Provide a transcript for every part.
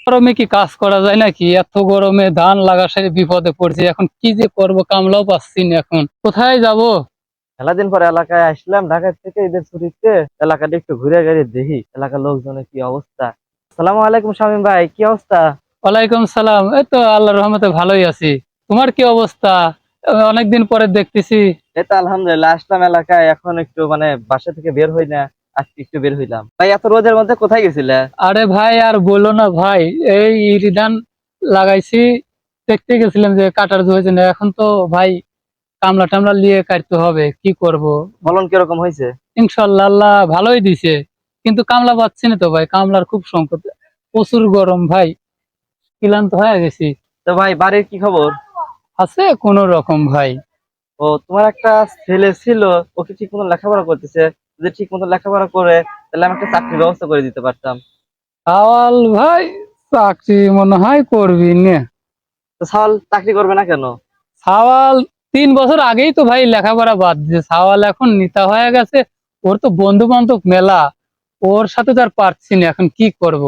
গরমে কি কাজ করা যায় নাকি? এত গরমে ধান লাগা সারি বিপদে পড়ছি। এখন কি যে করব, কামলাও পাচ্ছি না। এখন কোথায় যাব? মেলাদিন পরে এলাকায় আসলাম ঢাকা থেকে ঈদের ছুটিতে। এলাকাটা একটু ঘুরে ঘুরে দেখি এলাকার লোকজনের কি অবস্থা। আসসালামু আলাইকুম শামীম ভাই, কি অবস্থা? ওয়ালাইকুম সালাম। এই তো আল্লাহর রহমতে ভালোই আছি। তোমার কি অবস্থা? অনেকদিন পরে দেখতেছি। এই তো আলহামদুলিল্লাহ, আসলাম এলাকায়। এখন একটু বাসা থেকে বের হই না, আজকে একটু বের হইলাম। ভাই এত রোদের মধ্যে কোথায় গেছিলে? আরে ভাই আর বলো না ভাই, এই ইরি ধান লাগাইছি, দেখতে গেছিলাম যে কাটার হয়েছে না। এখন তো ভাই কামলা টামলা নিয়ে কাটতে হবে, কি করব। ফলন কিরকম হয়েছে? ইনশাল্লাহ আল্লাহ ভালোই দিছে, কিন্তু কামলা পাচ্ছি না তো ভাই। কামলার খুব সংকট, প্রচুর গরম ভাই, ক্লান্ত হয়ে গেছি। তো ভাই বাড়ির কি খবর? আছে কোন রকম ভাই। ও, তোমার একটা ছেলে ছিল, ওকে ঠিক মতো লেখাপড়া করতেছে। যদি ঠিক মতো লেখাপড়া করে তাহলে আমি একটা চাকরির ব্যবস্থা করে দিতে পারতাম। আওয়াল ভাই, চাকরি মনে হয় করবি না। তো সাওয়াল চাকরি করবে না কেন? সাওয়াল 3 বছর আগেই তো ভাই লেখাপড়া বাদ দিয়েছে। সাওয়াল এখন নেতা হয়ে গেছে, ওর তো বন্ধু বান্ধব মেলা, ওর সাথে তো আর পারছি না। এখন কি করব।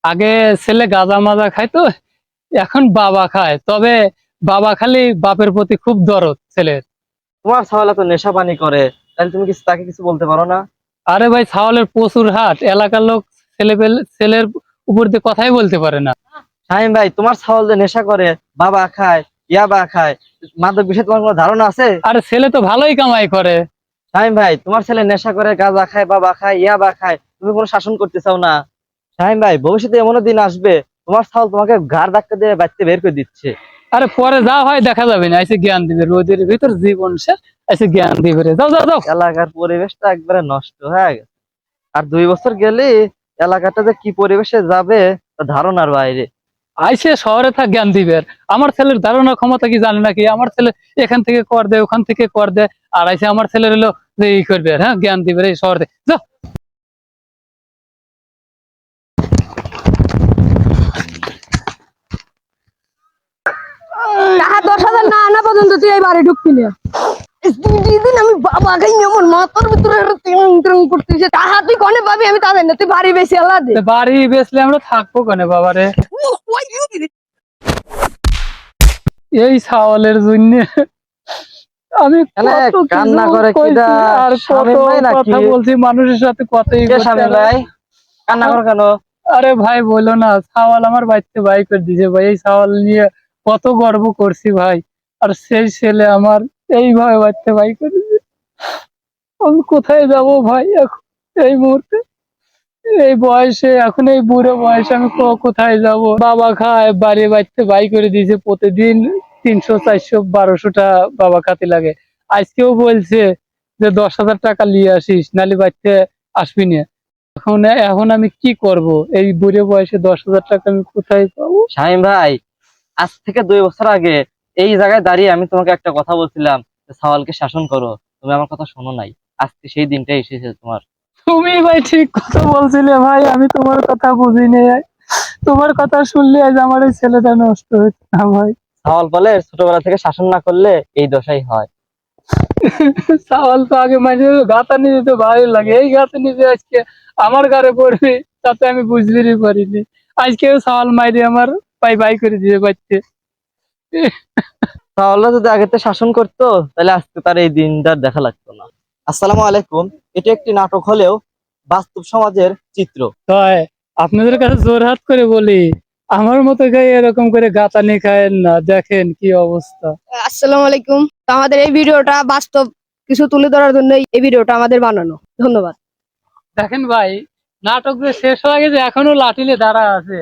আগে ছেলে গাঁজা মাজা খাইতো, এখন বাবা খায়। তবে বাবা খালি বাপের প্রতি খুব দরদ ছেলের। তোমার সাওয়াল তো নেশা পানি করে, তাহলে তুমি তাকে কিছু বলতে পারো না? আরে ভাই, ছাওয়ালের প্রচুর হাট, এলাকার লোক ছেলের উপর দিয়ে কথাই বলতে পারে না। শাহিম ভাই, তোমার ছাগল যে নেশা করে, বাবা খায়, ইয়াবা খায়, মাদক বিষয়ে তোমার কোনো ধারণা আছে? আরে ছেলে তো ভালোই কামাই করে। শাহিম ভাই, তোমার ছেলে নেশা করে, গাঁজা খায়, বাবা খায়, ইয়াবা খায়, তুমি কোনো শাসন করতে চাও না? শাহিম ভাই, ভবিষ্যতে এমনও দিন আসবে তোমার ছাগল তোমাকে ঘাড় ধাক্কা দিয়ে বাড়িতে বের করে দিচ্ছে। আরে পরে যা হয় দেখা যাবে না, এসে জ্ঞান দিবে। রোদের ভিতর জীবন শেষ, এসে জ্ঞান দিবে রে। যাও যাও যাও। এলাকার পরিবেশটা একবারে নষ্ট হয়ে গেছে। আর 2 বছর গেলে এলাকাটা যে কি পরিবেশে যাবে তা ধারণার বাইরে। আইসে শহরে থাক জ্ঞান দিবে। আর আমার ছেলের ধারণা ক্ষমতা কি জানে নাকি? আমার ছেলে এখান থেকে কর দেয়, ওখান থেকে কর দেয়, আর আইসে আমার ছেলের হলো যে ই করবে, হ্যাঁ জ্ঞান দিবে রে শহরে। যাও। টাকা 10,000 না আনা পর্যন্ত তুই এই বাড়ি ঢুকবি না। দিন আমি বাবা গাই আমার মাথার ভিতরে টিং টিং করতেছে। টাকা তুই কোনে পাবি আমি তা জানি না। তুই বাড়ি বেশি আল্লাহ দে। তো বাড়ি বেচলে আমরা থাকবো কেন বাবারে? এই ছাওয়ালের জন্য আমি এনে কত কান্না কিছু করে কইছি, কিডা? আর কত শামীম ভাই নাকি? কথা বলছি মানুষের সাথে, কথাই কে বলছি। শামীম ভাই? কান্না করো কেন? আরে ভাই বলো না, ছাওয়াল আমার বাড়িতে বাই করে দিয়েছে ভাই। এই ছাওয়াল নিয়ে কত গর্ব করছি ভাই, আর সেই ছেলে আমার এইভাবে বাড়িতে বাই করে দিয়েছে। আমি কোথায় যাব ভাই এখন, এই মুহূর্তে, এই বয়সে, এখন এই বুড়ো বয়সে আমি কোথায় যাব? বাবা খায়, বাড়ি বাড়িতে বাই করে দিয়েছে। প্রতিদিন 300 400 1200টা বাবা খাতে লাগে। আজকেও বলছে যে 10,000 টাকা নিয়ে আসিস, নালে বাড়িতে আসবি না। এখন এখন আমি কি করব? এই বুড়ো বয়সে 10,000 টাকা আমি কোথায় পাবো? শামীম ভাই, আজ থেকে 2 বছর আগে এই জায়গায় দাঁড়িয়ে আমি তোমাকে একটা কথা বলছিলাম যে সাওয়ালকে শাসন করো। তুমি আমার কথা শোনো নাই। আজকে সেই দিনটাই এসেছে তোমার। তুমি ভাই ঠিক কথা বলছিলে ভাই, আমি তোমার কথা বুঝিনি। তোমার কথা শুনলে আজ আমার এই ছেলেটা নষ্ট হচ্ছে না ভাই। সাওয়াল বলে ছোটবেলা থেকে শাসন না করলে এই দশাই হয়। চাওয়াল তো আগে মাঝে গাতা নিতে তো ভালো লাগে, এই গাতা নিতে আজকে আমার ঘরে পড়বে, তাতে আমি বুঝতেই পারিনি। আজকেও চাওয়াল মাইরে আমার পাই বাই করে দিয়ে পাচ্ছে। সাওয়াল যদি আগে থেকে শাসন করতো তাহলে আজকে তার এই দিনটা দেখা লাগতো না। আসসালামু আলাইকুম। এটি একটি নাটক হলেও বাস্তব সমাজের চিত্র। তাই আপনাদের কাছে জোর হাত করে বলি, আমার মতো গায়ে এরকম করে গাতানি খায়েন না। দেখেন কি অবস্থা। আসসালামু আলাইকুম। তো আমাদের এই ভিডিওটা বাস্তব কিছু তুলে ধরার জন্য এই ভিডিওটা আমাদের বানানো। ধন্যবাদ। দেখেন ভাই, নাটক যে শেষ হয়ে গেছে, এখনো লাঠিলে দাঁড়া আছে।